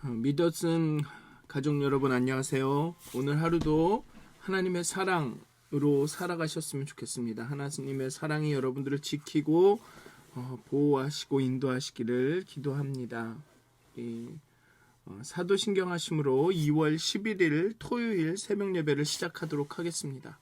믿었은 가족 여러분 안녕하세요. 오늘 하루도 하나님의 사랑으로 살아가셨으면 좋겠습니다. 하나님의 사랑이 여러분들을 지키고 보호하시고 인도하시기를 기도합니다. 사도신경 하심으로 2월 11일 토요일 새벽 예배를 시작하도록 하겠습니다.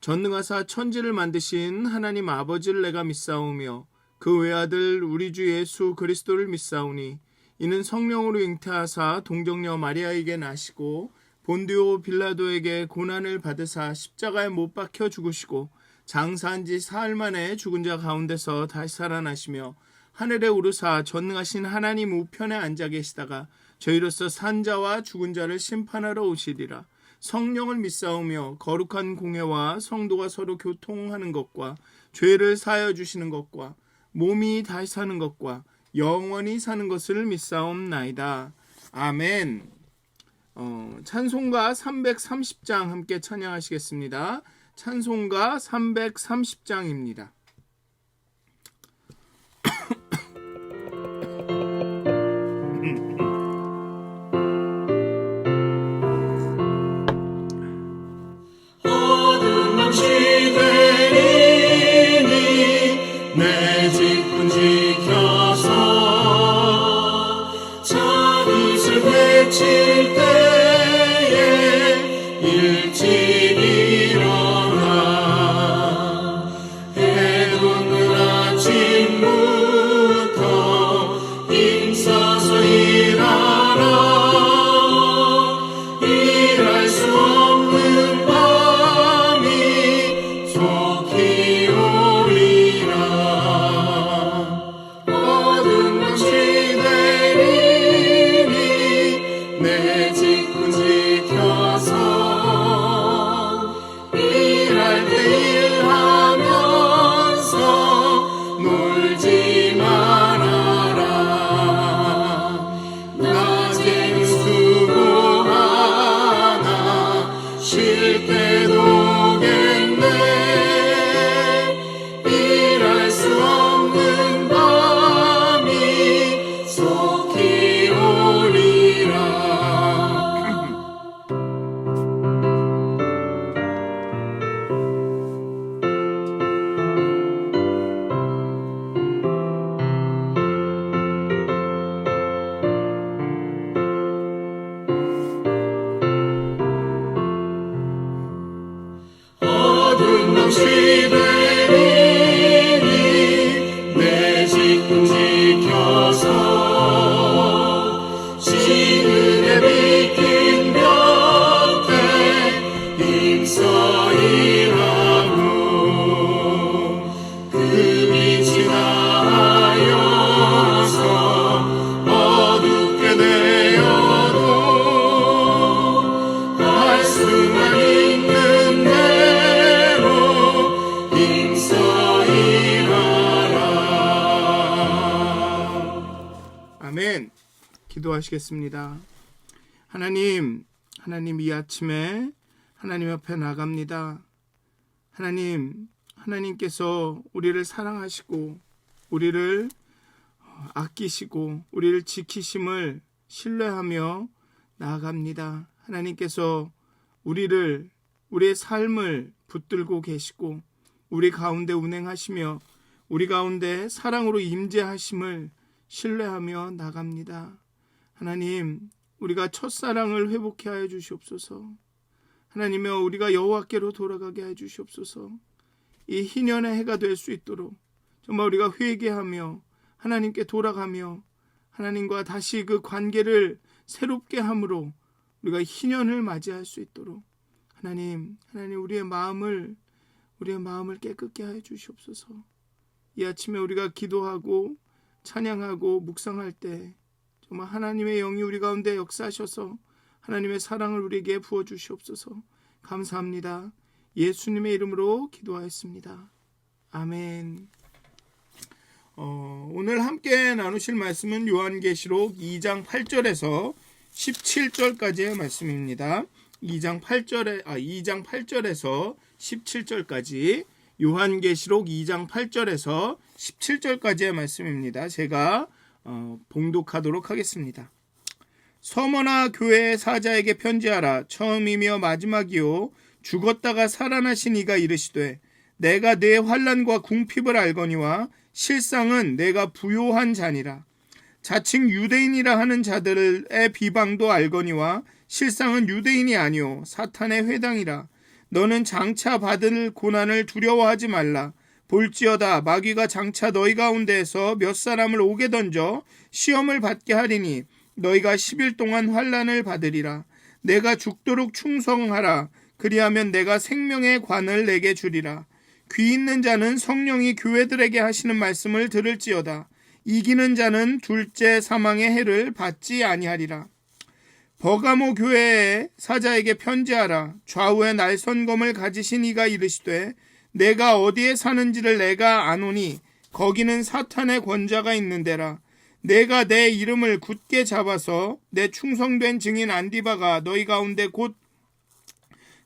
전능하사 천지를 만드신 하나님 아버지를 내가 믿사오며 그 외아들 우리 주 예수 그리스도를 믿사오니 이는 성령으로 잉태하사 동정녀 마리아에게 나시고 본디오 빌라도에게 고난을 받으사 십자가에 못 박혀 죽으시고 장사한 지 사흘 만에 죽은 자 가운데서 다시 살아나시며 하늘에 오르사 전능하신 하나님 우편에 앉아 계시다가 저희로서 산 자와 죽은 자를 심판하러 오시리라. 성령을 믿사오며 거룩한 공회와 성도가 서로 교통하는 것과 죄를 사하여 주시는 것과 몸이 다시 사는 것과 영원히 사는 것을 믿사옵나이다. 아멘. 찬송가 330장 함께 찬양하시겠습니다. 찬송가 330장입니다. 어둠 시대이니 내 직분 지켜서 자빗을 외칠 때에 일찍 일어나 해돋는 아침부터 힘써서 일하라. 일할 수 없는 밤이 속히 오리라. 어둠 시대이니 내 직분 지켜서 일할 때 일하면서 놀지 말아라. 낮에는 수고하나 쉴 때도 겠네. 일할 수 없는 밤이 속히 오리라. 어둠 시대이니 내 직분 지켜서 시은에 비킨 곁에 힘써 일하고 그 빛이 나하여서 어둡게 되어도 할 수만 있는 대로 힘써 일하라. 아멘. 기도하시겠습니다. 하나님 이 아침에 하나님 앞에 나갑니다. 하나님께서 우리를 사랑하시고 우리를 아끼시고 우리를 지키심을 신뢰하며 나아갑니다. 하나님께서 우리의 삶을 붙들고 계시고 우리 가운데 운행하시며 우리 가운데 사랑으로 임재하심을 신뢰하며 나갑니다. 하나님, 우리가 첫사랑을 회복해 하여 주시옵소서. 하나님이여, 우리가 여호와께로 돌아가게 하여 주시옵소서. 이 희년의 해가 될 수 있도록 정말 우리가 회개하며 하나님께 돌아가며 하나님과 다시 그 관계를 새롭게 함으로 우리가 희년을 맞이할 수 있도록 하나님 우리의 마음을 깨끗게 하여 주시옵소서. 이 아침에 우리가 기도하고 찬양하고 묵상할 때 정말 하나님의 영이 우리 가운데 역사하셔서 하나님의 사랑을 우리에게 부어주시옵소서. 감사합니다. 예수님의 이름으로 기도하였습니다. 아멘. 오늘 함께 나누실 말씀은 요한계시록 2장 8절에서 17절까지의 말씀입니다. 2장 8절에서 17절까지 요한계시록 2장 8절에서 17절까지의 말씀입니다. 제가 봉독하도록 하겠습니다. 서머나 교회의 사자에게 편지하라. 처음이며 마지막이요 죽었다가 살아나신 이가 이르시되 내가 내 환난과 궁핍을 알거니와 실상은 내가 부요한 자니라. 자칭 유대인이라 하는 자들의 비방도 알거니와 실상은 유대인이 아니요 사탄의 회당이라. 너는 장차 받을 고난을 두려워하지 말라. 볼지어다 마귀가 장차 너희 가운데에서 몇 사람을 옥에 던져 시험을 받게 하리니 너희가 10일 동안 환난을 받으리라. 내가 죽도록 충성하라. 그리하면 내가 생명의 관을 내게 주리라. 귀 있는 자는 성령이 교회들에게 하시는 말씀을 들을지어다. 이기는 자는 둘째 사망의 해를 받지 아니하리라. 버가모 교회의 사자에게 편지하라. 좌우에 날선검을 가지신 이가 이르시되 내가 어디에 사는지를 내가 아노니 거기는 사탄의 권자가 있는 데라. 내가 내 이름을 굳게 잡아서 내 충성된 증인 안디바가 너희 가운데 곧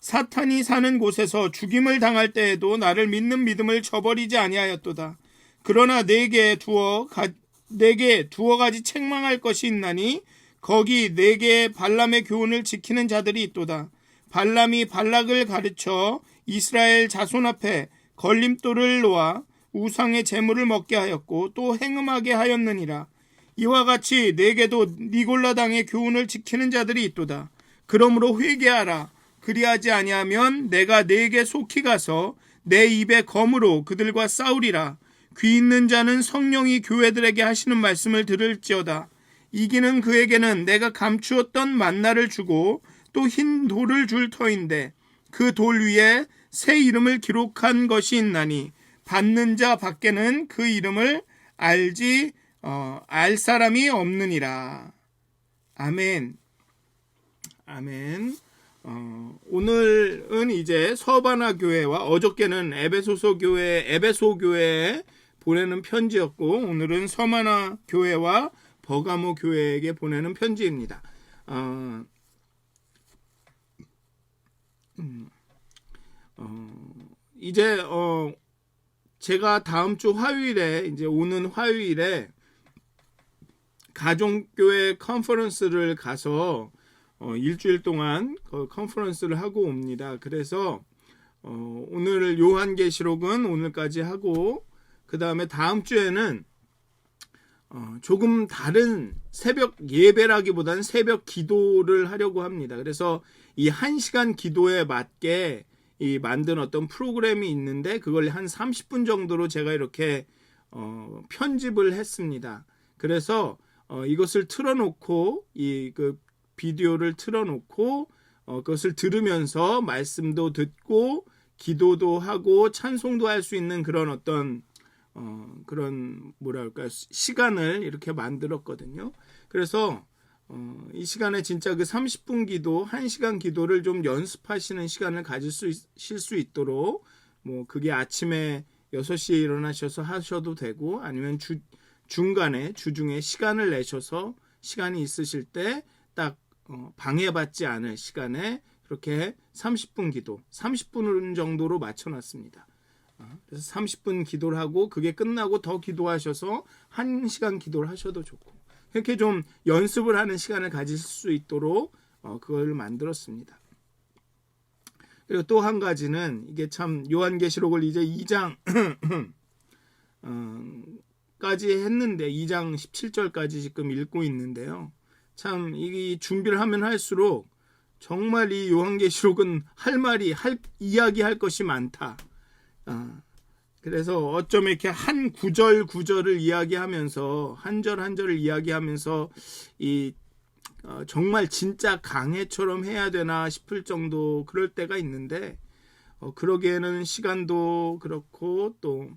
사탄이 사는 곳에서 죽임을 당할 때에도 나를 믿는 믿음을 저버리지 아니하였도다. 그러나 내게 두어 가지 책망할 것이 있나니 거기 내게 발람의 교훈을 지키는 자들이 있도다. 발람이 발락을 가르쳐 이스라엘 자손 앞에 걸림돌을 놓아 우상의 제물을 먹게 하였고 또 행음하게 하였느니라. 이와 같이 내게도 니골라 당의 교훈을 지키는 자들이 있도다. 그러므로 회개하라. 그리하지 아니하면 내가 네게 속히 가서 내 입에 검으로 그들과 싸우리라. 귀 있는 자는 성령이 교회들에게 하시는 말씀을 들을지어다. 이기는 그에게는 내가 감추었던 만나를 주고 또 흰 돌을 줄 터인데 그 돌 위에 새 이름을 기록한 것이 있나니 받는 자 밖에는 그 이름을 알 사람이 없느니라. 아멘. 아멘. 오늘은 이제 서바나 교회와 어저께는 에베소 교회에 보내는 편지였고 오늘은 서바나 교회와 버가모 교회에게 보내는 편지입니다. 이제 제가 다음 주 화요일에 이제 오는 화요일에 가족교회 컨퍼런스를 가서 일주일 동안 컨퍼런스를 하고 옵니다. 그래서 오늘 요한계시록은 오늘까지 하고 그 다음에 다음 주에는 조금 다른 새벽 예배라기보다는 새벽 기도를 하려고 합니다. 그래서 이 1시간 기도에 맞게 이 만든 어떤 프로그램이 있는데 그걸 한 30분 정도로 제가 이렇게 편집을 했습니다. 그래서 이것을 틀어놓고 그 비디오를 틀어놓고 그것을 들으면서 말씀도 듣고 기도도 하고 찬송도 할 수 있는 그런 어떤 그런 시간을 이렇게 만들었거든요. 그래서 이 시간에 진짜 그 30분 기도, 1시간 기도를 좀 연습하시는 시간을 가지실 수 있도록 뭐 그게 아침에 6시에 일어나셔서 하셔도 되고 아니면 중간에 주중에 시간을 내셔서 시간이 있으실 때 딱 방해받지 않을 시간에 그렇게 30분 기도, 30분 정도로 맞춰놨습니다. 그래서 30분 기도를 하고 그게 끝나고 더 기도하셔서 1시간 기도를 하셔도 좋고 이렇게 좀 연습을 하는 시간을 가질 수 있도록 그걸 만들었습니다. 그리고 또 한 가지는 이게 참 요한계시록을 이제 2장 까지 했는데 2장 17절까지 지금 읽고 있는데요. 참 이 준비를 하면 할수록 정말 이 요한계시록은 이야기할 것이 많다. 그래서 어쩜 이렇게 한 구절을 이야기하면서 한 절 한 절을 이야기하면서 정말 진짜 강해처럼 해야 되나 싶을 정도 그럴 때가 있는데 그러기에는 시간도 그렇고 또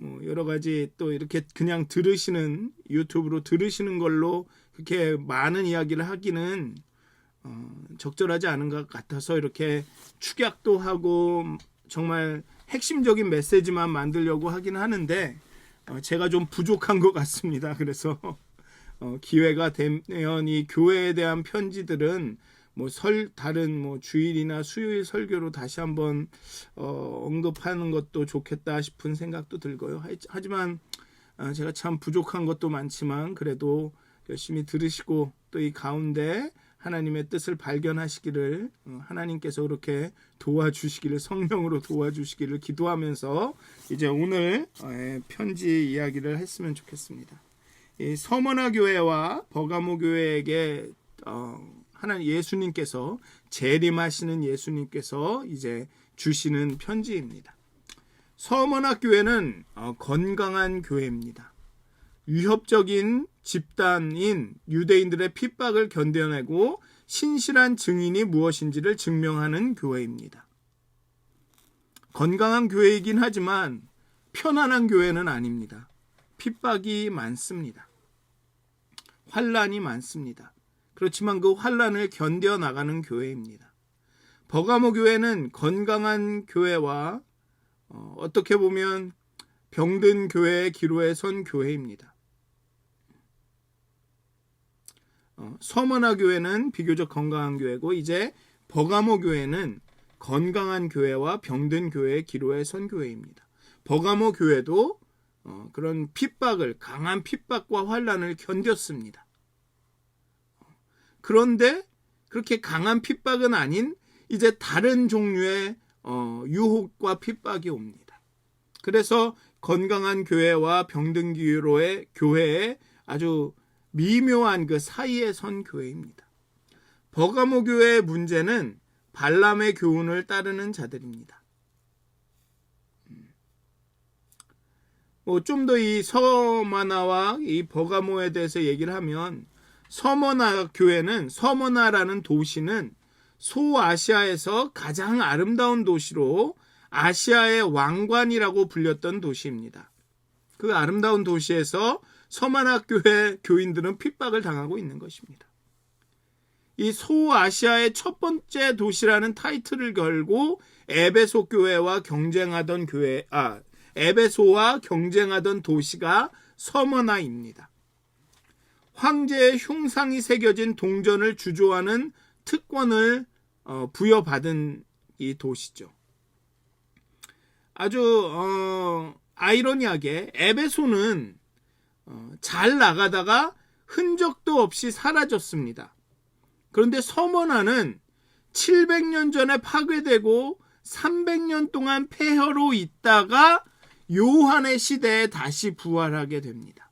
뭐 여러 가지 또 이렇게 그냥 유튜브로 들으시는 걸로 그렇게 많은 이야기를 하기는 적절하지 않은 것 같아서 이렇게 축약도 하고 정말 핵심적인 메시지만 만들려고 하긴 하는데 제가 좀 부족한 것 같습니다. 그래서 기회가 되면 이 교회에 대한 편지들은 다른 주일이나 수요일 설교로 다시 한번 언급하는 것도 좋겠다 싶은 생각도 들고요. 하지만 제가 참 부족한 것도 많지만 그래도 열심히 들으시고 또 이 가운데 하나님의 뜻을 발견하시기를 하나님께서 그렇게 도와주시기를 성령으로 도와주시기를 기도하면서 이제 오늘 편지 이야기를 했으면 좋겠습니다. 이 서머나 교회와 버가모 교회에게 하나님 예수님께서 재림하시는 예수님께서 이제 주시는 편지입니다. 서머나 교회는 건강한 교회입니다. 위협적인 집단인 유대인들의 핍박을 견뎌내고 신실한 증인이 무엇인지를 증명하는 교회입니다. 건강한 교회이긴 하지만 편안한 교회는 아닙니다. 핍박이 많습니다. 환난이 많습니다. 그렇지만 그 환난을 견뎌나가는 교회입니다. 버가모 교회는 건강한 교회와 어떻게 보면 병든 교회의 기로에 선 교회입니다. 서머나 교회는 비교적 건강한 교회고 이제 버가모 교회는 건강한 교회와 병든 교회의 기로에 선 교회입니다. 버가모 교회도 그런 핍박을 강한 핍박과 환난을 견뎠습니다. 그런데 그렇게 강한 핍박은 아닌 이제 다른 종류의 유혹과 핍박이 옵니다. 그래서 건강한 교회와 병든 교회의 아주 미묘한 그 사이에 선 교회입니다. 버가모 교회의 문제는 발람의 교훈을 따르는 자들입니다. 좀 더 이 서머나와 이 버가모에 대해서 얘기를 하면 서머나 교회는 서머나라는 도시는 소아시아에서 가장 아름다운 도시로 아시아의 왕관이라고 불렸던 도시입니다. 그 아름다운 도시에서 서머나 교회 교인들은 핍박을 당하고 있는 것입니다. 이 소아시아의 첫 번째 도시라는 타이틀을 걸고 에베소와 경쟁하던 도시가 서머나입니다. 황제의 흉상이 새겨진 동전을 주조하는 특권을 부여받은 이 도시죠. 아주 아이러니하게 에베소는 잘 나가다가 흔적도 없이 사라졌습니다. 그런데 서머나는 700년 전에 파괴되고 300년 동안 폐허로 있다가 요한의 시대에 다시 부활하게 됩니다.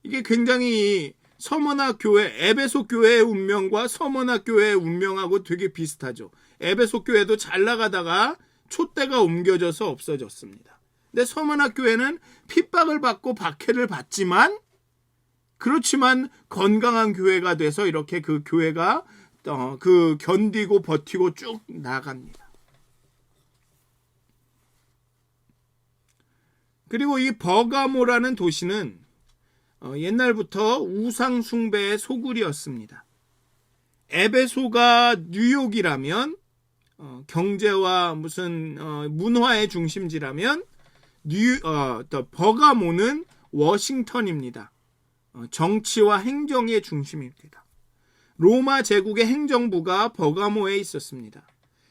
이게 굉장히 서머나 교회, 에베소 교회의 운명과 서머나 교회의 운명하고 되게 비슷하죠. 에베소 교회도 잘 나가다가 촛대가 옮겨져서 없어졌습니다. 근데 서머나 교회는 핍박을 받고 박해를 받지만 그렇지만 건강한 교회가 돼서 이렇게 그 교회가 그 견디고 버티고 쭉 나갑니다. 그리고 이 버가모라는 도시는 옛날부터 우상 숭배의 소굴이었습니다. 에베소가 뉴욕이라면 경제와 무슨 문화의 중심지라면 버가모는 워싱턴입니다. 정치와 행정의 중심입니다. 로마 제국의 행정부가 버가모에 있었습니다.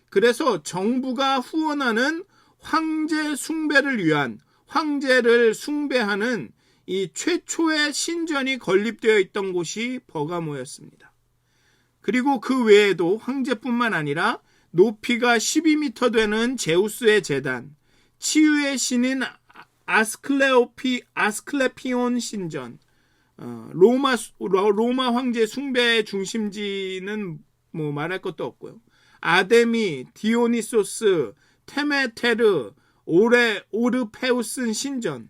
그래서 정부가 후원하는 황제 숭배를 위한 황제를 숭배하는 이 최초의 신전이 건립되어 있던 곳이 버가모였습니다. 그리고 그 외에도 황제뿐만 아니라 높이가 12m 되는 제우스의 제단, 치유의 신인 아스클레피온 신전, 로마 황제 숭배의 중심지는 뭐 말할 것도 없고요. 아데미, 디오니소스, 테메테르, 오르페우스 신전,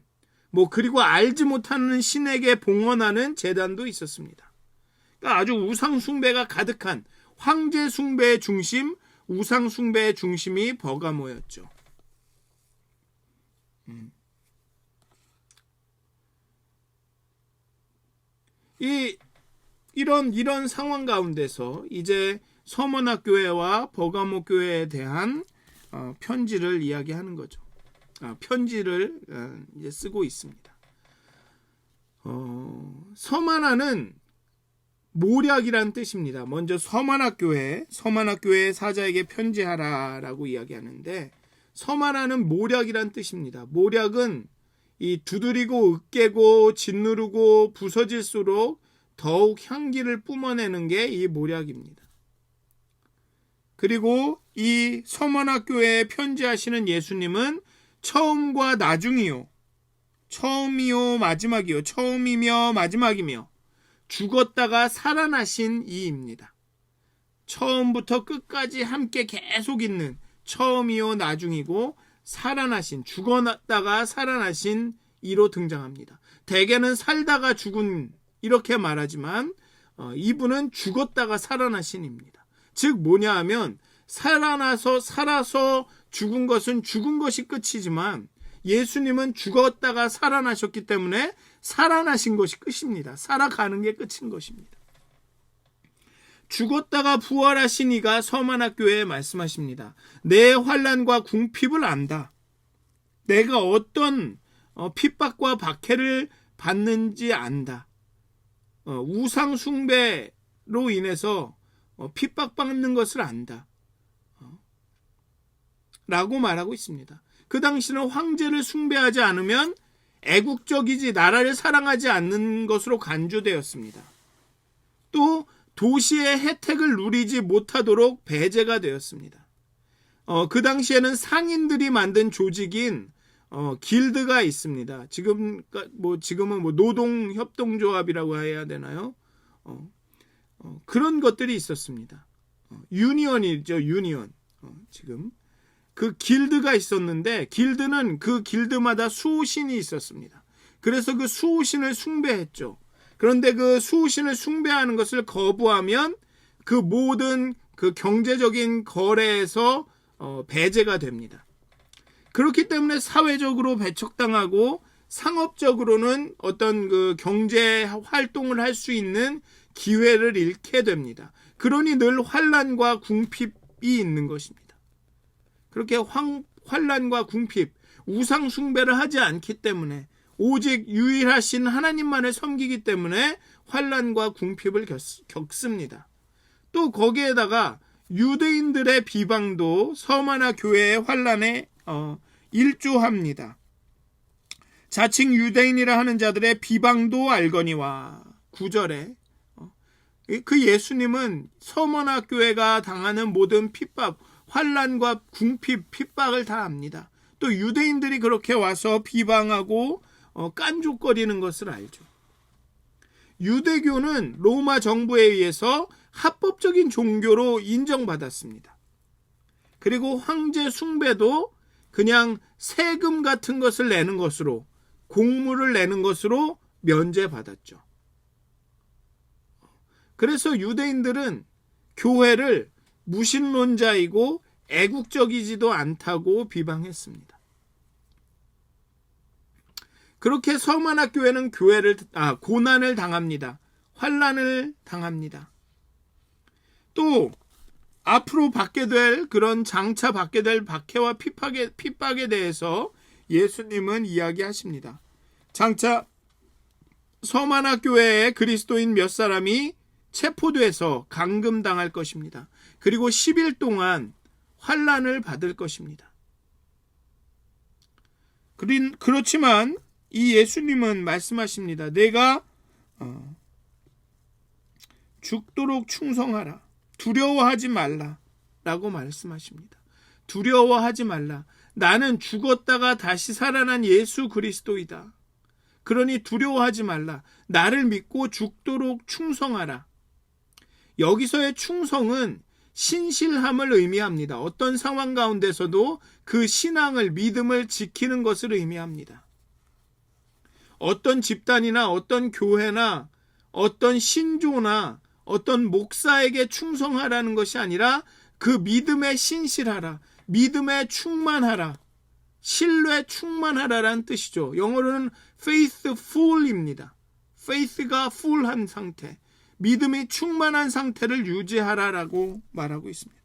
그리고 알지 못하는 신에게 봉헌하는 제단도 있었습니다. 그러니까 아주 우상 숭배가 가득한 황제 숭배의 중심, 우상 숭배의 중심이 버가모였죠. 이런 상황 가운데서 이제 서머나 교회와 버가모 교회에 대한 편지를 이야기하는 거죠. 편지를 이제 쓰고 있습니다. 서머나는 모략이란 뜻입니다. 먼저 서머나 교회의 사자에게 편지하라라고 이야기하는데 서머나는 모략이란 뜻입니다. 모략은 이 두드리고 으깨고 짓누르고 부서질수록 더욱 향기를 뿜어내는 게 이 모략입니다. 그리고 이 서머나 교회에 편지하시는 예수님은 처음과 나중이요, 처음이요 마지막이요, 처음이며 마지막이며 죽었다가 살아나신 이입니다. 처음부터 끝까지 함께 계속 있는 처음이요 나중이고 살아나신, 죽었다가 살아나신 이로 등장합니다. 대개는 살다가 죽은 이렇게 말하지만 이분은 죽었다가 살아나신 입니다. 즉 뭐냐 하면 살아서 죽은 것은 죽은 것이 끝이지만 예수님은 죽었다가 살아나셨기 때문에 살아나신 것이 끝입니다. 살아가는 게 끝인 것입니다. 죽었다가 부활하신 이가 서머나 교회에 말씀하십니다. 내 환난과 궁핍을 안다. 내가 어떤 핍박과 박해를 받는지 안다. 우상 숭배로 인해서 핍박받는 것을 안다. 라고 말하고 있습니다. 그 당시는 황제를 숭배하지 않으면 애국적이지 나라를 사랑하지 않는 것으로 간주되었습니다. 또 도시의 혜택을 누리지 못하도록 배제가 되었습니다. 그 당시에는 상인들이 만든 조직인 길드가 있습니다. 지금은 노동협동조합이라고 해야 되나요? 그런 것들이 있었습니다. 유니언이죠, 유니언. 지금 그 길드가 있었는데 길드는 그 길드마다 수호신이 있었습니다. 그래서 그 수호신을 숭배했죠. 그런데 그 수호신을 숭배하는 것을 거부하면 그 모든 그 경제적인 거래에서 배제가 됩니다. 그렇기 때문에 사회적으로 배척당하고 상업적으로는 어떤 그 경제 활동을 할 수 있는 기회를 잃게 됩니다. 그러니 늘 환난과 궁핍이 있는 것입니다. 그렇게 환난과 궁핍, 우상 숭배를 하지 않기 때문에 오직 유일하신 하나님만을 섬기기 때문에 환난과 궁핍을 겪습니다. 또 거기에다가 유대인들의 비방도 서머나 교회의 환난에 일조합니다. 자칭 유대인이라 하는 자들의 비방도 알거니와 9절에 그 예수님은 서머나 교회가 당하는 모든 핍박, 환난과 궁핍, 핍박을 다 압니다. 또 유대인들이 그렇게 와서 비방하고 깐족거리는 것을 알죠. 유대교는 로마 정부에 의해서 합법적인 종교로 인정받았습니다. 그리고 황제 숭배도 그냥 세금 같은 것을 내는 것으로, 공물을 내는 것으로 면제받았죠. 그래서 유대인들은 교회를 무신론자이고 애국적이지도 않다고 비방했습니다. 그렇게 서머나 교회는 고난을 당합니다. 환난을 당합니다. 또 앞으로 받게 될 그런 장차 받게 될 박해와 핍박에 대해서 예수님은 이야기하십니다. 장차 서머나 교회의 그리스도인 몇 사람이 체포돼서 감금당할 것입니다. 그리고 10일 동안 환난을 받을 것입니다. 그렇지만 이 예수님은 말씀하십니다. 내가 죽도록 충성하라. 두려워하지 말라. 라고 말씀하십니다. 두려워하지 말라. 나는 죽었다가 다시 살아난 예수 그리스도이다. 그러니 두려워하지 말라. 나를 믿고 죽도록 충성하라. 여기서의 충성은 신실함을 의미합니다. 어떤 상황 가운데서도 그 신앙을, 믿음을 지키는 것을 의미합니다. 어떤 집단이나 어떤 교회나 어떤 신조나 어떤 목사에게 충성하라는 것이 아니라 그 믿음에 신실하라, 믿음에 충만하라, 신뢰 충만하라라는 뜻이죠. 영어로는 faithful입니다. faith가 full한 상태, 믿음이 충만한 상태를 유지하라라고 말하고 있습니다.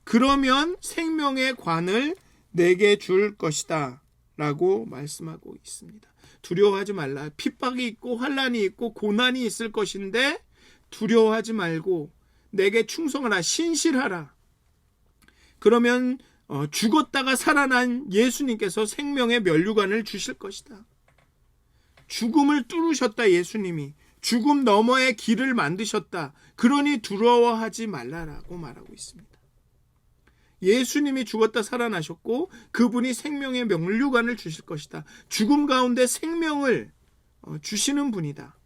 그러면 생명의 관을 내게 줄 것이다 라고 말씀하고 있습니다. 두려워하지 말라. 핍박이 있고 환난이 있고 고난이 있을 것인데 두려워하지 말고 내게 충성하라, 신실하라. 그러면 죽었다가 살아난 예수님께서 생명의 면류관을 주실 것이다. 죽음을 뚫으셨다. 예수님이 죽음 너머의 길을 만드셨다. 그러니 두려워하지 말라라고 말하고 있습니다. 예수님이 죽었다 살아나셨고 그분이 생명의 면류관을 주실 것이다. 죽음 가운데 생명을 주시는 분이다.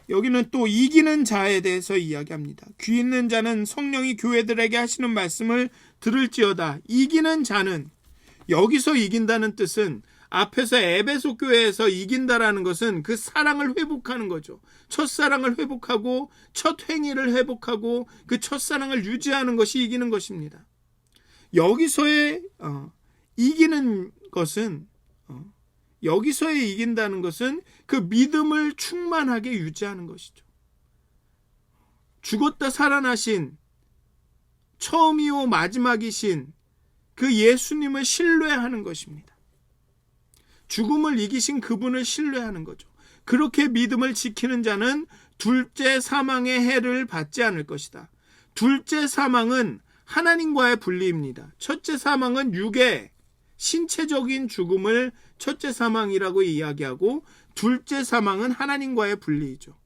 여기는 또 이기는 자에 대해서 이야기합니다. 귀 있는 자는 성령이 교회들에게 하시는 말씀을 들을지어다. 이기는 자는, 여기서 이긴다는 뜻은 앞에서 에베소 교회에서 이긴다라는 것은 그 사랑을 회복하는 거죠. 첫사랑을 회복하고 첫 행위를 회복하고 그 첫사랑을 유지하는 것이 이기는 것입니다. 여기서의 이기는 것은 여기서의 이긴다는 것은 그 믿음을 충만하게 유지하는 것이죠. 죽었다 살아나신 처음이요 마지막이신 그 예수님을 신뢰하는 것입니다. 죽음을 이기신 그분을 신뢰하는 거죠. 그렇게 믿음을 지키는 자는 둘째 사망의 해를 받지 않을 것이다. 둘째 사망은 하나님과의 분리입니다. 첫째 사망은 육의 신체적인 죽음을 첫째 사망이라고 이야기하고, 둘째 사망은 하나님과의 분리이죠.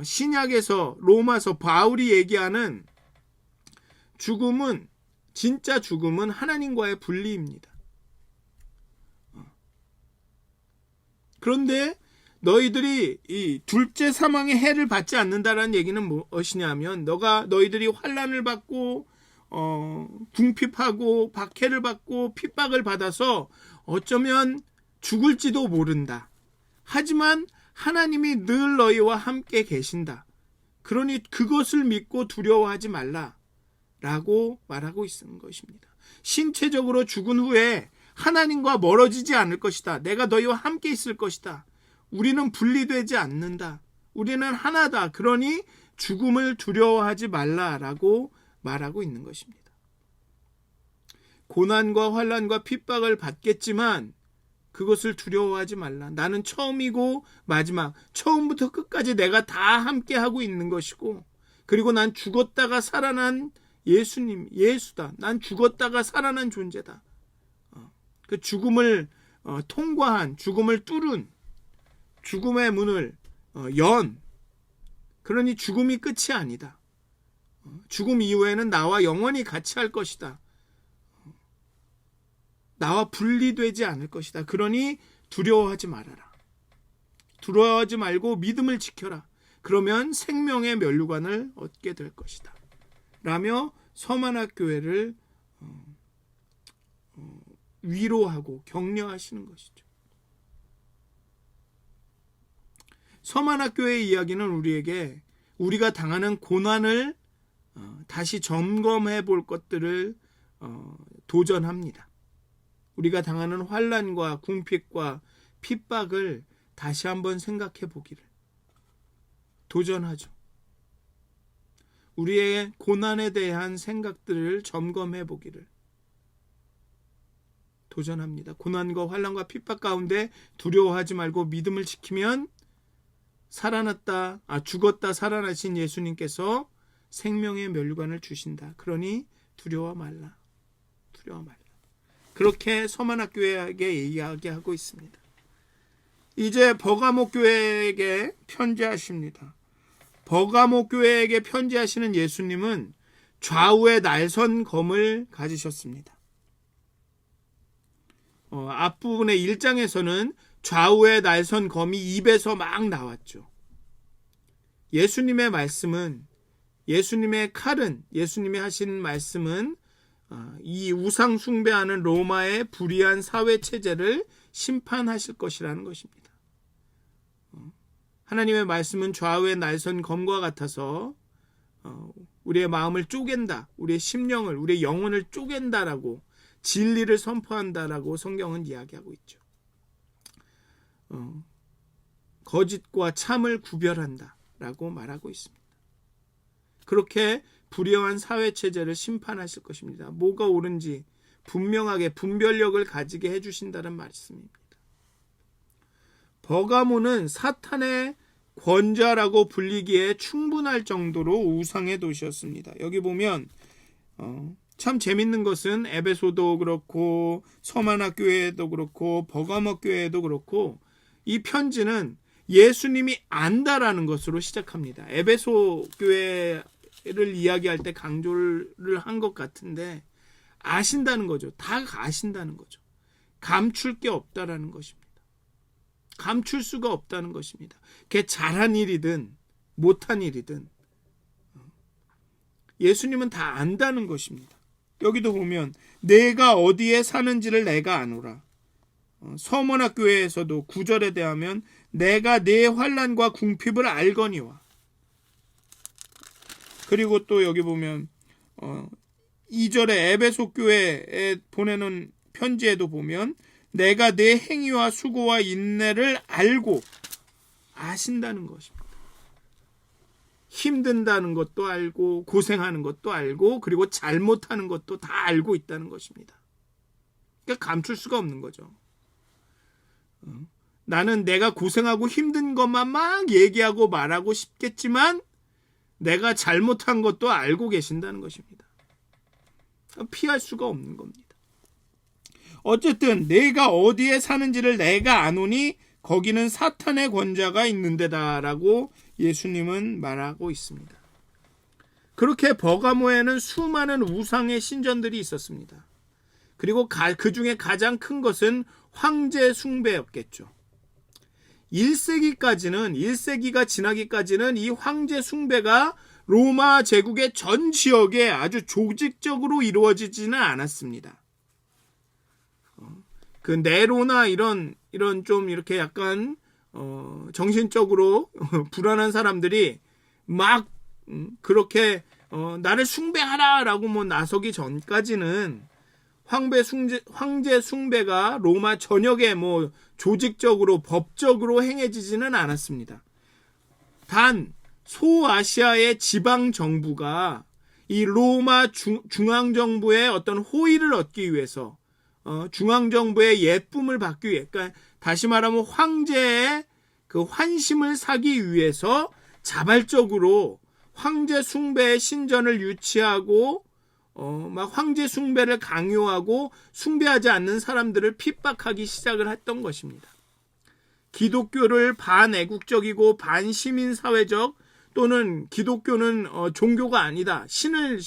신약에서 로마서 바울이 얘기하는 죽음은, 진짜 죽음은 하나님과의 분리입니다. 그런데 너희들이 이 둘째 사망의 해를 받지 않는다라는 얘기는 무엇이냐면, 너희들이 환난을 받고 궁핍하고 박해를 받고 핍박을 받아서 어쩌면 죽을지도 모른다. 하지만 하나님이 늘 너희와 함께 계신다. 그러니 그것을 믿고 두려워하지 말라 라고 말하고 있는 것입니다. 신체적으로 죽은 후에 하나님과 멀어지지 않을 것이다. 내가 너희와 함께 있을 것이다. 우리는 분리되지 않는다. 우리는 하나다. 그러니 죽음을 두려워하지 말라라고 말하고 있는 것입니다. 고난과 환난과 핍박을 받겠지만 그것을 두려워하지 말라. 나는 처음이고 마지막, 처음부터 끝까지 내가 다 함께 하고 있는 것이고, 그리고 난 죽었다가 살아난 예수다. 난 죽었다가 살아난 존재다. 그 죽음을 통과한, 죽음을 뚫은, 죽음의 문을 연. 그러니 죽음이 끝이 아니다. 죽음 이후에는 나와 영원히 같이 할 것이다. 나와 분리되지 않을 것이다. 그러니 두려워하지 말아라. 두려워하지 말고 믿음을 지켜라. 그러면 생명의 면류관을 얻게 될 것이다. 라며 서만학교회를 위로하고 격려하시는 것이죠. 서만학교회의 이야기는 우리에게 우리가 당하는 고난을 다시 점검해 볼 것들을 도전합니다. 우리가 당하는 환난과 궁핍과 핍박을 다시 한번 생각해 보기를 도전하죠. 우리의 고난에 대한 생각들을 점검해 보기를 도전합니다. 고난과 환난과 핍박 가운데 두려워하지 말고 믿음을 지키면 죽었다 살아나신 예수님께서 생명의 면류관을 주신다. 그러니 두려워 말라. 그렇게 서만학교회에게 이야기하고 있습니다. 이제 버가모 교회에게 편지하십니다. 버가모 교회에게 편지하시는 예수님은 좌우에 날선 검을 가지셨습니다. 앞부분의 1장에서는 좌우에 날선 검이 입에서 막 나왔죠. 예수님의 말씀은, 예수님의 칼은, 예수님이 하신 말씀은 이 우상 숭배하는 로마의 불의한 사회 체제를 심판하실 것이라는 것입니다. 하나님의 말씀은 좌우의 날선 검과 같아서 우리의 마음을 쪼갠다, 우리의 심령을, 우리의 영혼을 쪼갠다라고, 진리를 선포한다라고 성경은 이야기하고 있죠. 거짓과 참을 구별한다라고 말하고 있습니다. 그렇게 불의한 사회체제를 심판하실 것입니다. 뭐가 옳은지 분명하게 분별력을 가지게 해주신다는 말씀입니다. 버가모는 사탄의 권좌라고 불리기에 충분할 정도로 우상의 도시였습니다. 여기 보면 참 재밌는 것은 에베소도 그렇고 서마나 교회도 그렇고 버가모 교회도 그렇고 이 편지는 예수님이 안다라는 것으로 시작합니다. 에베소 교회를 이야기할 때 강조를 한 것 같은데 아신다는 거죠. 다 아신다는 거죠. 감출 게 없다라는 것입니다. 감출 수가 없다는 것입니다. 그게 잘한 일이든 못한 일이든 예수님은 다 안다는 것입니다. 여기도 보면 내가 어디에 사는지를 내가 아노라. 서머나 교회에서도 9절에 대하면 내가 내 환난과 궁핍을 알거니와. 그리고 또 여기 보면 2절에 에베소 교회에 보내는 편지에도 보면 내가 내 행위와 수고와 인내를 알고 아신다는 것입니다. 힘든다는 것도 알고 고생하는 것도 알고 그리고 잘못하는 것도 다 알고 있다는 것입니다. 그러니까 감출 수가 없는 거죠. 나는 내가 고생하고 힘든 것만 막 얘기하고 말하고 싶겠지만 내가 잘못한 것도 알고 계신다는 것입니다. 피할 수가 없는 겁니다. 어쨌든 내가 어디에 사는지를 내가 아노니 거기는 사탄의 권자가 있는 데다라고 예수님은 말하고 있습니다. 그렇게 버가모에는 수많은 우상의 신전들이 있었습니다. 그리고 그 중에 가장 큰 것은 황제 숭배였겠죠. 1세기가 지나기까지는 이 황제 숭배가 로마 제국의 전 지역에 아주 조직적으로 이루어지지는 않았습니다. 그 네로나 이런 좀 이렇게 약간 정신적으로 불안한 사람들이 막 그렇게 나를 숭배하라라고 뭐 나서기 전까지는 황제 숭배가 로마 전역에 뭐 조직적으로 법적으로 행해지지는 않았습니다. 단 소아시아의 지방 정부가 이 로마 중앙 정부의 어떤 호의를 얻기 위해서 중앙 정부의 예쁨을 받기 위해, 그러니까 다시 말하면 황제의 그 환심을 사기 위해서 자발적으로 황제 숭배의 신전을 유치하고 막 황제 숭배를 강요하고 숭배하지 않는 사람들을 핍박하기 시작을 했던 것입니다. 기독교를 반애국적이고 반시민사회적 또는 기독교는 종교가 아니다, 신을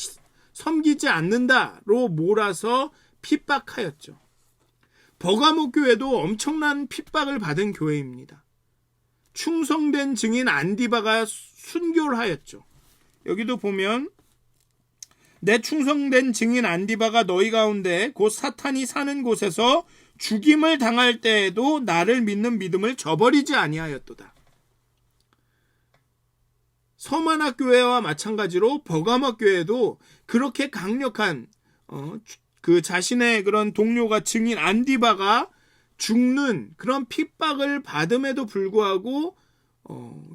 섬기지 않는다로 몰아서 핍박하였죠. 버가모 교회도 엄청난 핍박을 받은 교회입니다. 충성된 증인 안디바가 순교를 하였죠. 여기도 보면 내 충성된 증인 안디바가 너희 가운데 곧 사탄이 사는 곳에서 죽임을 당할 때에도 나를 믿는 믿음을 저버리지 아니하였도다. 서마나 교회와 마찬가지로 버가모 교회도 그렇게 강력한 그 자신의 그런 동료가 증인 안디바가 죽는 그런 핍박을 받음에도 불구하고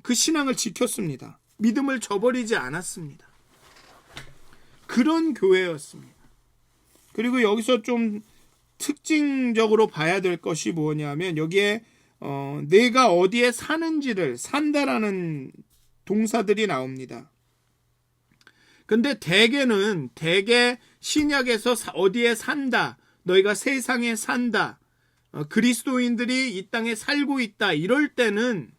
그 신앙을 지켰습니다. 믿음을 저버리지 않았습니다. 그런 교회였습니다. 그리고 여기서 좀 특징적으로 봐야 될 것이 뭐냐면 여기에 내가 어디에 사는지를 산다라는 동사들이 나옵니다. 근데 대개 신약에서 어디에 산다, 너희가 세상에 산다, 그리스도인들이 이 땅에 살고 있다, 이럴 때는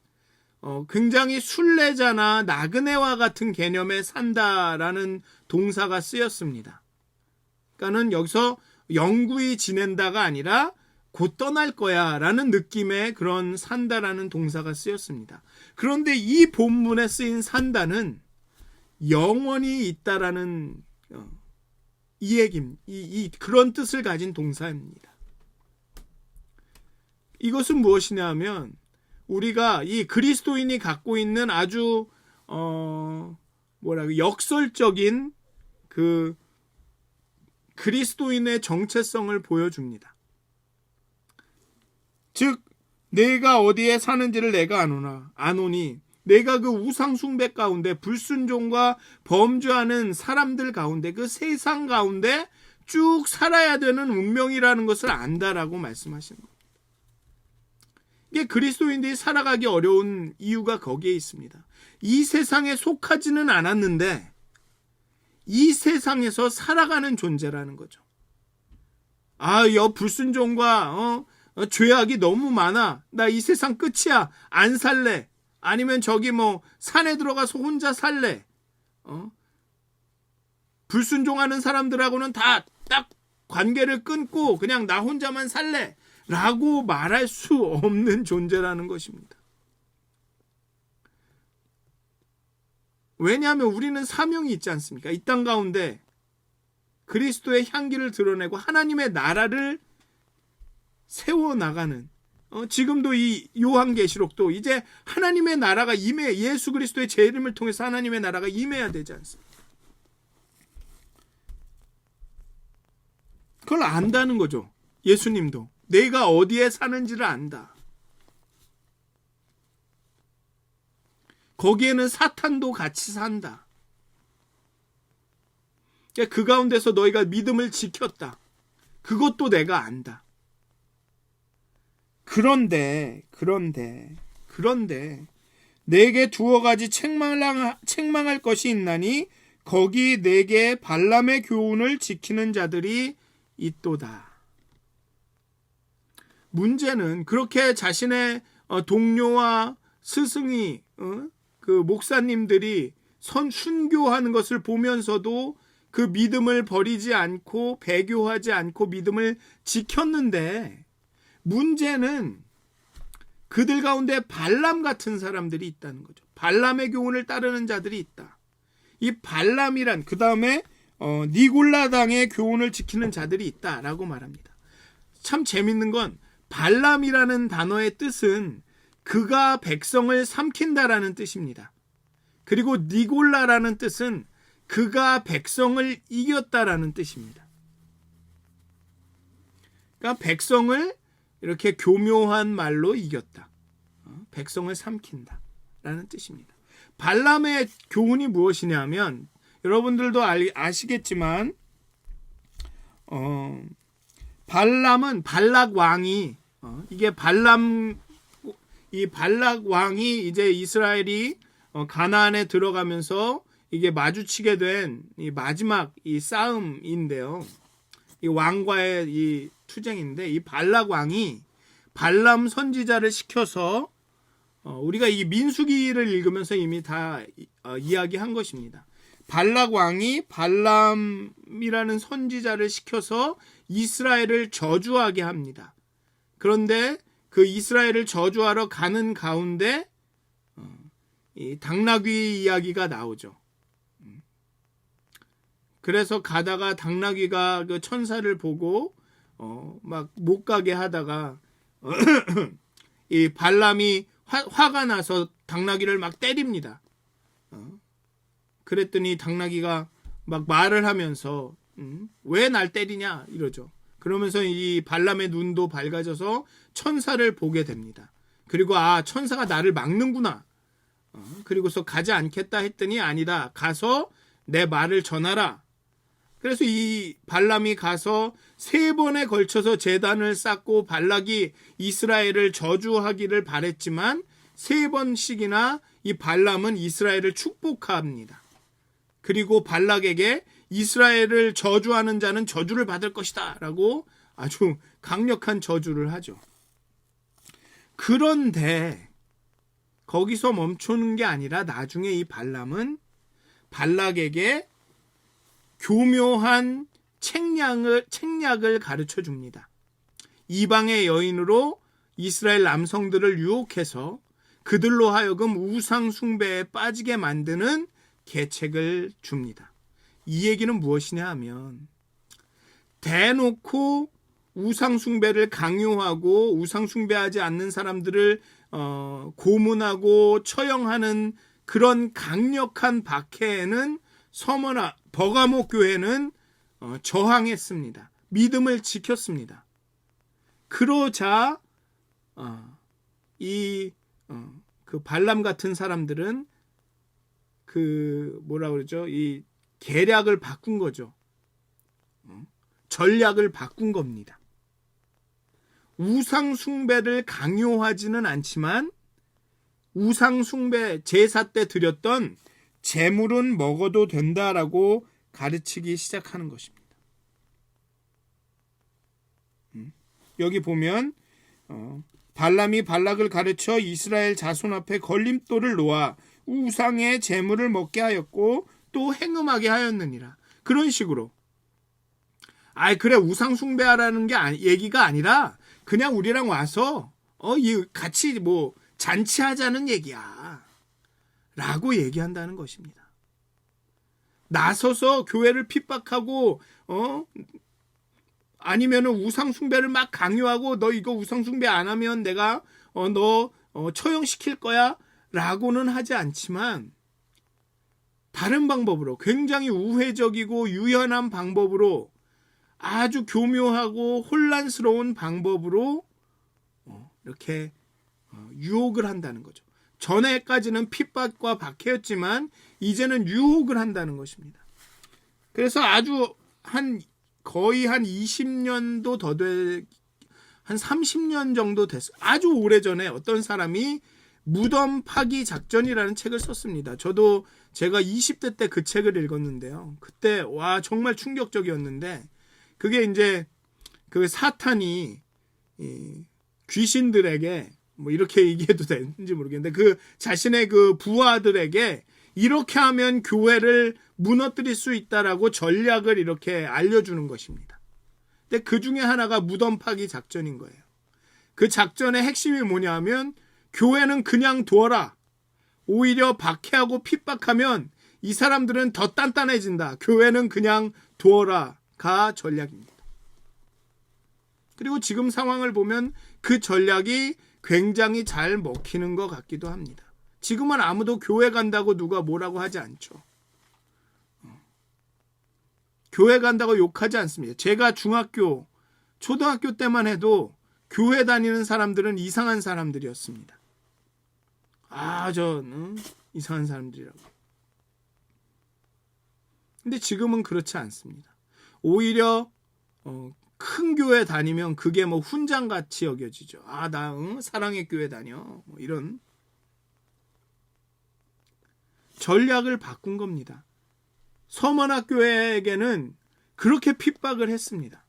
굉장히 순례자나 나그네와 같은 개념의 산다라는 동사가 쓰였습니다. 그러니까는 여기서 영구히 지낸다가 아니라 곧 떠날 거야 라는 느낌의 그런 산다라는 동사가 쓰였습니다. 그런데 이 본문에 쓰인 산다는 영원히 있다라는 이 얘기입니다. 그런 뜻을 가진 동사입니다. 이것은 무엇이냐 하면 우리가 이 그리스도인이 갖고 있는 아주 역설적인 그 그리스도인의 정체성을 보여줍니다. 즉 내가 어디에 사는지를 내가 아노니 내가 그 우상 숭배 가운데 불순종과 범죄하는 사람들 가운데 그 세상 가운데 쭉 살아야 되는 운명이라는 것을 안다라고 말씀하시는 겁니다. 이게 그리스도인들이 살아가기 어려운 이유가 거기에 있습니다. 이 세상에 속하지는 않았는데 이 세상에서 살아가는 존재라는 거죠. 불순종과 죄악이 너무 많아. 나 이 세상 끝이야. 안 살래. 아니면 저기 산에 들어가서 혼자 살래. 불순종하는 사람들하고는 다 딱 관계를 끊고 그냥 나 혼자만 살래. 라고 말할 수 없는 존재라는 것입니다. 왜냐하면 우리는 사명이 있지 않습니까? 이 땅 가운데 그리스도의 향기를 드러내고 하나님의 나라를 세워나가는, 지금도 이 요한계시록도 이제 하나님의 나라가 예수 그리스도의 재림을 통해서 하나님의 나라가 임해야 되지 않습니까? 그걸 안다는 거죠. 예수님도 내가 어디에 사는지를 안다. 거기에는 사탄도 같이 산다. 그 가운데서 너희가 믿음을 지켰다. 그것도 내가 안다. 그런데 내게 두어 가지 책망할 것이 있나니 거기 내게 발람의 교훈을 지키는 자들이 있도다. 문제는 그렇게 자신의 동료와 스승이 그 목사님들이 순교하는 것을 보면서도 그 믿음을 버리지 않고 배교하지 않고 믿음을 지켰는데, 문제는 그들 가운데 발람 같은 사람들이 있다는 거죠. 발람의 교훈을 따르는 자들이 있다. 이 발람이란, 그 다음에 니골라당의 교훈을 지키는 자들이 있다라고 말합니다. 참 재밌는 건 발람이라는 단어의 뜻은 그가 백성을 삼킨다라는 뜻입니다. 그리고 니골라라는 뜻은 그가 백성을 이겼다라는 뜻입니다. 그러니까 백성을 이렇게 교묘한 말로 이겼다. 백성을 삼킨다라는 뜻입니다. 발람의 교훈이 무엇이냐면, 여러분들도 아시겠지만 발람은 발락 왕이 이 발락 왕이 이제 이스라엘이 가나안에 들어가면서 이게 마주치게 된 이 마지막 이 싸움인데요. 이 왕과의 이 투쟁인데, 이 발락 왕이 발람 선지자를 시켜서 우리가 이 민수기를 읽으면서 이미 다 이야기한 것입니다. 발락 왕이 발람이라는 선지자를 시켜서 이스라엘을 저주하게 합니다. 그런데 그 이스라엘을 저주하러 가는 가운데 이 당나귀 이야기가 나오죠. 그래서 가다가 당나귀가 그 천사를 보고 막 못 가게 하다가 이 발람이 화가 나서 당나귀를 막 때립니다. 그랬더니 당나귀가 막 말을 하면서 왜 날 때리냐 이러죠. 그러면서 이 발람의 눈도 밝아져서 천사를 보게 됩니다. 그리고 천사가 나를 막는구나. 그리고서 가지 않겠다 했더니 아니다. 가서 내 말을 전하라. 그래서 이 발람이 가서 3번에 걸쳐서 제단을 쌓고 발락이 이스라엘을 저주하기를 바랬지만 3번씩이나 이 발람은 이스라엘을 축복합니다. 그리고 발락에게 이스라엘을 저주하는 자는 저주를 받을 것이다 라고 아주 강력한 저주를 하죠. 그런데 거기서 멈추는 게 아니라 나중에 이 발람은 발락에게 교묘한 책략을 가르쳐 줍니다. 이방의 여인으로 이스라엘 남성들을 유혹해서 그들로 하여금 우상 숭배에 빠지게 만드는 계책을 줍니다. 이 얘기는 무엇이냐 하면, 대놓고 우상 숭배를 강요하고 우상 숭배하지 않는 사람들을 고문하고 처형하는 그런 강력한 박해에는 버가모 교회는 저항했습니다. 믿음을 지켰습니다. 그러자 그 발람 같은 사람들은 이 계략을 바꾼 거죠. 전략을 바꾼 겁니다. 우상 숭배를 강요하지는 않지만 우상 숭배 제사 때 드렸던 제물은 먹어도 된다라고 가르치기 시작하는 것입니다. 여기 보면 발람이 발락을 가르쳐 이스라엘 자손 앞에 걸림돌을 놓아 우상의 제물을 먹게 하였고 또 행음하게 하였느니라. 그런 식으로 그래 우상 숭배하라는 게 얘기가 아니라 그냥 우리랑 와서 같이 뭐 잔치하자는 얘기야 라고 얘기한다는 것입니다. 나서서 교회를 핍박하고 아니면은 우상 숭배를 막 강요하고 너 이거 우상 숭배 안 하면 내가 너 처형시킬 거야 라고는 하지 않지만 다른 방법으로 굉장히 우회적이고 유연한 방법으로 아주 교묘하고 혼란스러운 방법으로 이렇게 유혹을 한다는 거죠. 전에까지는 핍박과 박해였지만 이제는 유혹을 한다는 것입니다. 그래서 아주 거의 한 20년도 더 한 30년 정도 됐어요. 아주 오래전에 어떤 사람이 무덤 파기 작전이라는 책을 썼습니다. 저도 제가 20대 때 그 책을 읽었는데요. 그때 정말 충격적이었는데 그게 이제 그 사탄이 귀신들에게 뭐 이렇게 얘기해도 되는지 모르겠는데 그 자신의 그 부하들에게 이렇게 하면 교회를 무너뜨릴 수 있다라고 전략을 이렇게 알려주는 것입니다. 근데 그 중에 하나가 무덤 파기 작전인 거예요. 그 작전의 핵심이 뭐냐면 교회는 그냥 두어라. 오히려 박해하고 핍박하면 이 사람들은 더 단단해진다. 교회는 그냥 두어라가 전략입니다. 그리고 지금 상황을 보면 그 전략이 굉장히 잘 먹히는 것 같기도 합니다. 지금은 아무도 교회 간다고 누가 뭐라고 하지 않죠. 교회 간다고 욕하지 않습니다. 제가 중학교, 초등학교 때만 해도 교회 다니는 사람들은 이상한 사람들이었습니다. 이상한 사람들이라고. 근데 지금은 그렇지 않습니다. 오히려 큰 교회 다니면 그게 뭐 훈장같이 여겨지죠. 나 사랑의 교회 다녀. 뭐 이런 전략을 바꾼 겁니다. 서머나교회에게는 그렇게 핍박을 했습니다.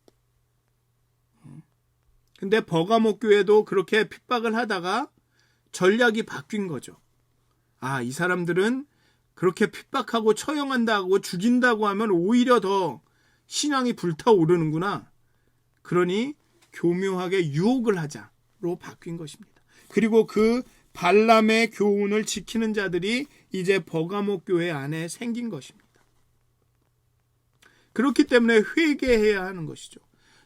근데 버가모 교회도 그렇게 핍박을 하다가 전략이 바뀐 거죠. 이 사람들은 그렇게 핍박하고 처형한다고 죽인다고 하면 오히려 더 신앙이 불타오르는구나. 그러니 교묘하게 유혹을 하자로 바뀐 것입니다. 그리고 그 발람의 교훈을 지키는 자들이 이제 버가모 교회 안에 생긴 것입니다. 그렇기 때문에 회개해야 하는 것이죠.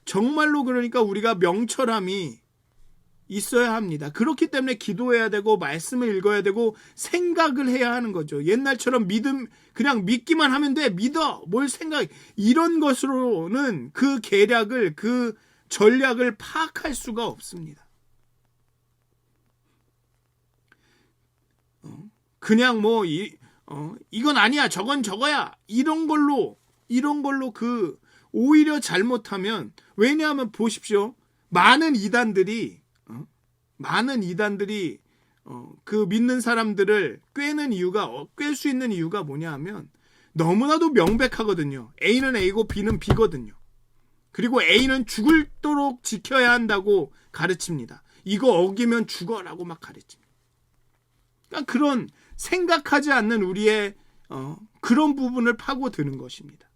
정말로 그러니까 우리가 명철함이 있어야 합니다. 그렇기 때문에 기도해야 되고 말씀을 읽어야 되고 생각을 해야 하는 거죠. 옛날처럼 그냥 믿기만 하면 돼. 믿어. 뭘 생각. 이런 것으로는 그 계략을 그 전략을 파악할 수가 없습니다. 그냥 이건 아니야. 저건 저거야. 이런 걸로 오히려 잘못하면 왜냐하면 보십시오. 많은 이단들이 그 믿는 사람들을 꿰 수 있는 이유가 뭐냐 하면 너무나도 명백하거든요. A는 A고 B는 B거든요. 그리고 A는 죽을도록 지켜야 한다고 가르칩니다. 이거 어기면 죽어라고 막 가르칩니다. 그러니까 그런 생각하지 않는 우리의 그런 부분을 파고드는 것입니다.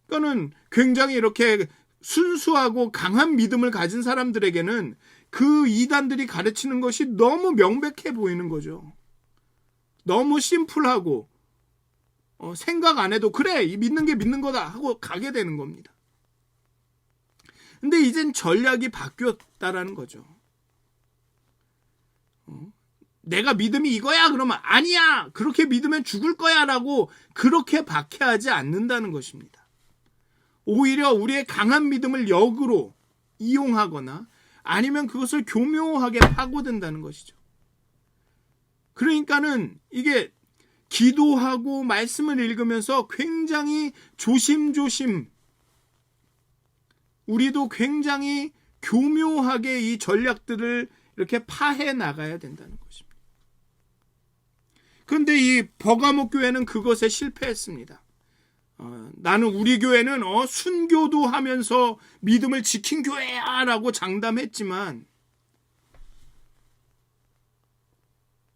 그러니까는 굉장히 이렇게 순수하고 강한 믿음을 가진 사람들에게는 그 이단들이 가르치는 것이 너무 명백해 보이는 거죠. 너무 심플하고 생각 안 해도 그래 믿는 게 믿는 거다 하고 가게 되는 겁니다. 근데 이젠 전략이 바뀌었다라는 거죠. 내가 믿음이 이거야 그러면 아니야 그렇게 믿으면 죽을 거야 라고 그렇게 박해하지 않는다는 것입니다. 오히려 우리의 강한 믿음을 역으로 이용하거나 아니면 그것을 교묘하게 파고든다는 것이죠. 그러니까는 이게 기도하고 말씀을 읽으면서 굉장히 조심조심 우리도 굉장히 교묘하게 이 전략들을 이렇게 파해 나가야 된다는 것입니다. 그런데 이 버가모 교회는 그것에 실패했습니다. 나는 우리 교회는 순교도 하면서 믿음을 지킨 교회야 라고 장담했지만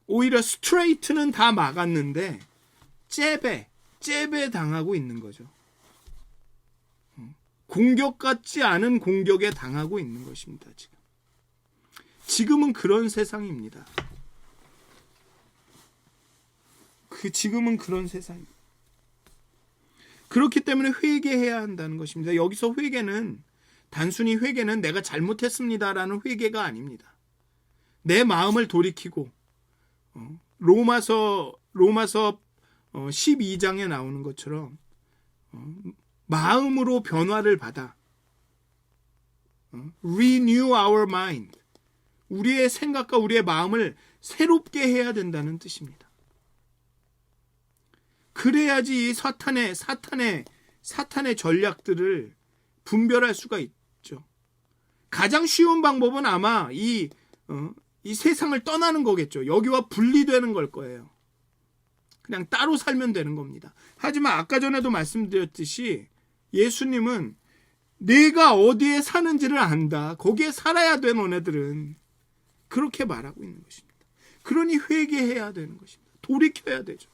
오히려 스트레이트는 다 막았는데 잽에 당하고 있는 거죠. 공격 같지 않은 공격에 당하고 있는 것입니다. 지금은 그런 세상입니다. 지금은 그런 세상입니다. 그렇기 때문에 회개해야 한다는 것입니다. 여기서 단순히 회개는 내가 잘못했습니다라는 회개가 아닙니다. 내 마음을 돌이키고 로마서 12장에 나오는 것처럼 마음으로 변화를 받아 renew our mind, 우리의 생각과 우리의 마음을 새롭게 해야 된다는 뜻입니다. 그래야지 이 사탄의 전략들을 분별할 수가 있죠. 가장 쉬운 방법은 아마 이 세상을 떠나는 거겠죠. 여기와 분리되는 걸 거예요. 그냥 따로 살면 되는 겁니다. 하지만 아까 전에도 말씀드렸듯이 예수님은 내가 어디에 사는지를 안다. 거기에 살아야 돼 너네들은. 그렇게 말하고 있는 것입니다. 그러니 회개해야 되는 것입니다. 돌이켜야 되죠.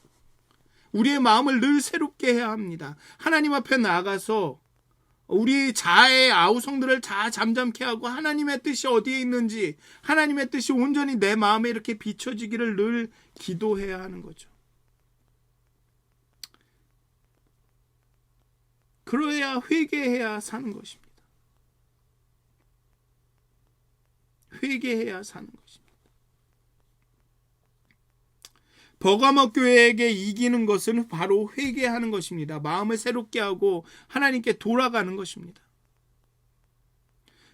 우리의 마음을 늘 새롭게 해야 합니다. 하나님 앞에 나아가서 우리 자아의 아우성들을 다 잠잠케 하고 하나님의 뜻이 어디에 있는지, 하나님의 뜻이 온전히 내 마음에 이렇게 비춰지기를 늘 기도해야 하는 거죠. 그래야 회개해야 사는 것입니다. 회개해야 사는 것입니다. 버가모 교회에게 이기는 것은 바로 회개하는 것입니다. 마음을 새롭게 하고 하나님께 돌아가는 것입니다.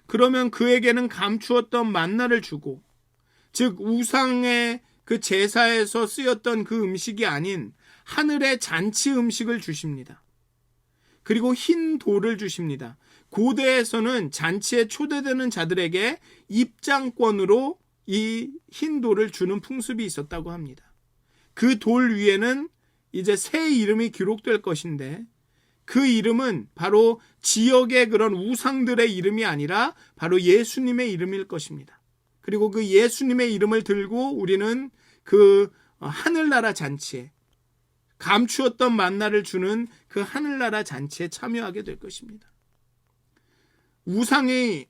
그러면 그에게는 감추었던 만나를 주고, 즉 우상의 그 제사에서 쓰였던 그 음식이 아닌 하늘의 잔치 음식을 주십니다. 그리고 흰 돌을 주십니다. 고대에서는 잔치에 초대되는 자들에게 입장권으로 이 흰 돌을 주는 풍습이 있었다고 합니다. 그 돌 위에는 이제 새 이름이 기록될 것인데, 그 이름은 바로 지역의 그런 우상들의 이름이 아니라 바로 예수님의 이름일 것입니다. 그리고 그 예수님의 이름을 들고 우리는 그 하늘나라 잔치에, 감추었던 만나를 주는 그 하늘나라 잔치에 참여하게 될 것입니다. 우상의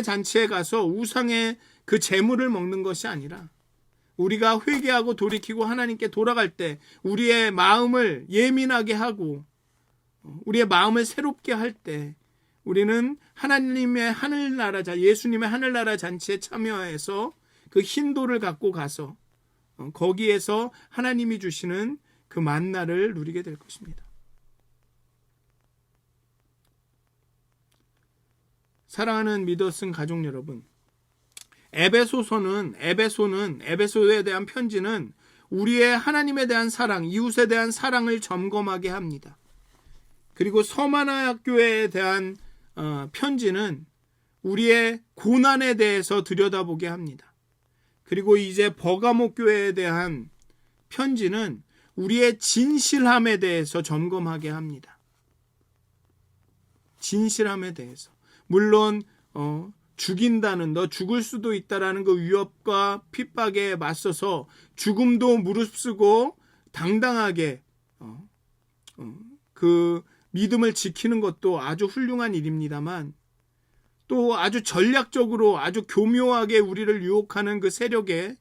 잔치에 가서 우상의 그 재물을 먹는 것이 아니라, 우리가 회개하고 돌이키고 하나님께 돌아갈 때 우리의 마음을 예민하게 하고 우리의 마음을 새롭게 할 때 우리는 하나님의 하늘나라, 예수님의 하늘나라 잔치에 참여해서 그 흰 돌을 갖고 가서 거기에서 하나님이 주시는 그 만나를 누리게 될 것입니다. 사랑하는 믿었은 가족 여러분, 에베소에 대한 편지는 우리의 하나님에 대한 사랑, 이웃에 대한 사랑을 점검하게 합니다. 그리고 서만화 교회에 대한 편지는 우리의 고난에 대해서 들여다보게 합니다. 그리고 이제 버가모 교회에 대한 편지는 우리의 진실함에 대해서 점검하게 합니다. 진실함에 대해서. 물론 죽인다는, 너 죽을 수도 있다라는 그 위협과 핍박에 맞서서 죽음도 무릅쓰고 당당하게 그 믿음을 지키는 것도 아주 훌륭한 일입니다만, 또 아주 전략적으로 아주 교묘하게 우리를 유혹하는 그 세력에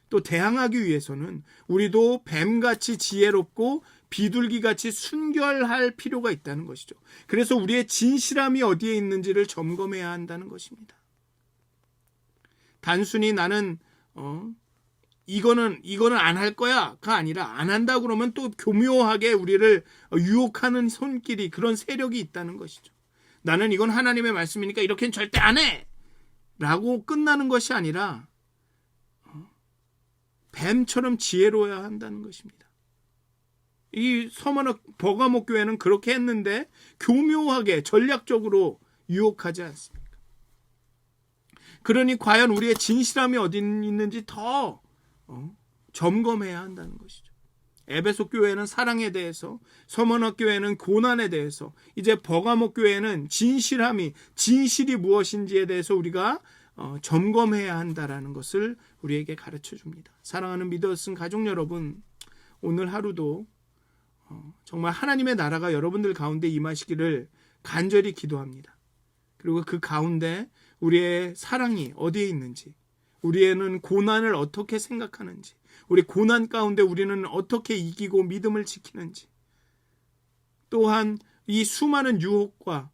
또 대항하기 위해서는 우리도 뱀같이 지혜롭고 비둘기같이 순결할 필요가 있다는 것이죠. 그래서 우리의 진실함이 어디에 있는지를 점검해야 한다는 것입니다. 단순히 나는 이거는 안 할 거야가 아니라, 안 한다 그러면 또 교묘하게 우리를 유혹하는 손길이, 그런 세력이 있다는 것이죠. 나는 이건 하나님의 말씀이니까 이렇게는 절대 안 해! 라고 끝나는 것이 아니라 뱀처럼 지혜로워야 한다는 것입니다. 이 서머너 버가모 교회는 그렇게 했는데 교묘하게 전략적으로 유혹하지 않습니까? 그러니 과연 우리의 진실함이 어디 있는지 더 점검해야 한다는 것이죠. 에베소 교회는 사랑에 대해서, 서머너 교회는 고난에 대해서, 이제 버가모 교회는 진실이 무엇인지에 대해서 우리가 점검해야 한다라는 것을 우리에게 가르쳐 줍니다. 사랑하는 믿었은 가족 여러분, 오늘 하루도 정말 하나님의 나라가 여러분들 가운데 임하시기를 간절히 기도합니다. 그리고 그 가운데 우리의 사랑이 어디에 있는지, 우리는 고난을 어떻게 생각하는지, 우리 고난 가운데 우리는 어떻게 이기고 믿음을 지키는지, 또한 이 수많은 유혹과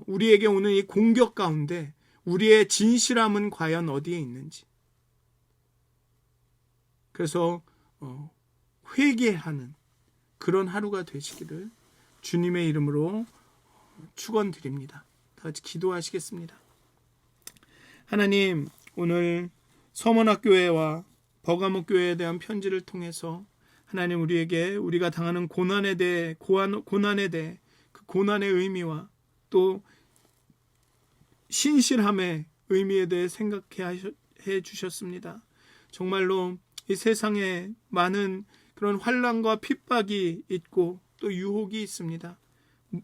우리에게 오는 이 공격 가운데 우리의 진실함은 과연 어디에 있는지, 그래서 회개하는 그런 하루가 되시기를 주님의 이름으로 축원드립니다. 다 같이 기도하시겠습니다. 하나님, 오늘 서머나교회와 버가모 교회에 대한 편지를 통해서 하나님 우리에게 우리가 당하는 고난에 대해 그 고난의 의미와 또 신실함의 의미에 대해 생각해 주셨습니다. 정말로 이 세상에 많은 그런 환난과 핍박이 있고 또 유혹이 있습니다.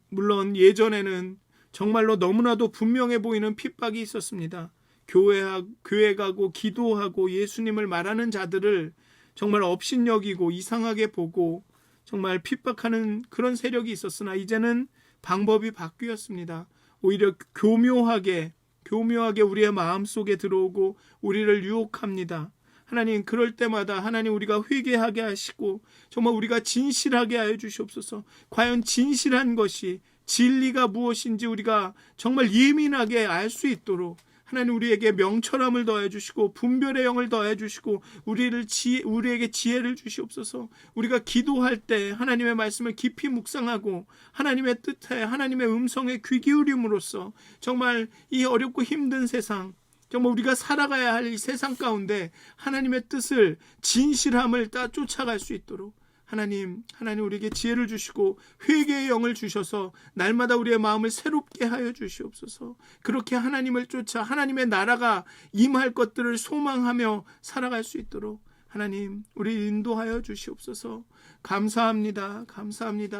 물론 예전에는 정말로 너무나도 분명해 보이는 핍박이 있었습니다. 교회 가고 기도하고 예수님을 말하는 자들을 정말 업신여기고 이상하게 보고 정말 핍박하는 그런 세력이 있었으나 이제는 방법이 바뀌었습니다. 오히려 교묘하게 우리의 마음속에 들어오고 우리를 유혹합니다. 하나님, 그럴 때마다 하나님 우리가 회개하게 하시고 정말 우리가 진실하게 하여 주시옵소서. 과연 진실한 것이 진리가 무엇인지 우리가 정말 예민하게 알 수 있도록 하나님 우리에게 명철함을 더해 주시고 분별의 영을 더해 주시고 우리에게 지혜를 주시옵소서. 우리가 기도할 때 하나님의 말씀을 깊이 묵상하고 하나님의 뜻에 하나님의 음성에 귀 기울임으로써 정말 이 어렵고 힘든 세상, 정말 우리가 살아가야 할 이 세상 가운데 하나님의 뜻을 진실함을 쫓아갈 수 있도록 하나님 우리에게 지혜를 주시고 회개의 영을 주셔서 날마다 우리의 마음을 새롭게 하여 주시옵소서. 그렇게 하나님을 쫓아 하나님의 나라가 임할 것들을 소망하며 살아갈 수 있도록 하나님 우리 인도하여 주시옵소서. 감사합니다.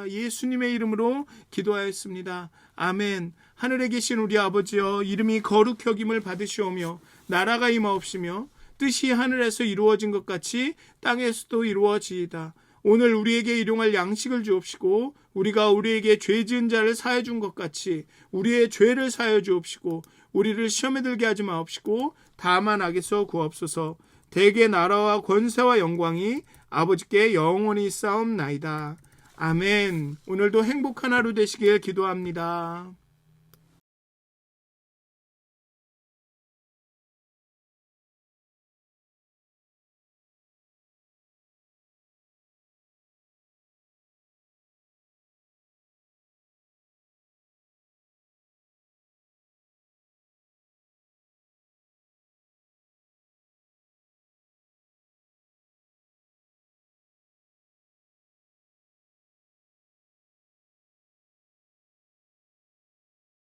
예수님의 이름으로 기도하였습니다. 아멘. 하늘에 계신 우리 아버지여, 이름이 거룩히 여김을 받으시오며 나라가 임하옵시며 뜻이 하늘에서 이루어진 것 같이 땅에서도 이루어지이다. 오늘 우리에게 일용할 양식을 주옵시고 우리가 우리에게 죄 지은 자를 사해 준 것 같이 우리의 죄를 사해 주옵시고 우리를 시험에 들게 하지 마옵시고 다만 악에서 구하옵소서. 대개 나라와 권세와 영광이 아버지께 영원히 싸움나이다. 아멘. 오늘도 행복한 하루 되시길 기도합니다.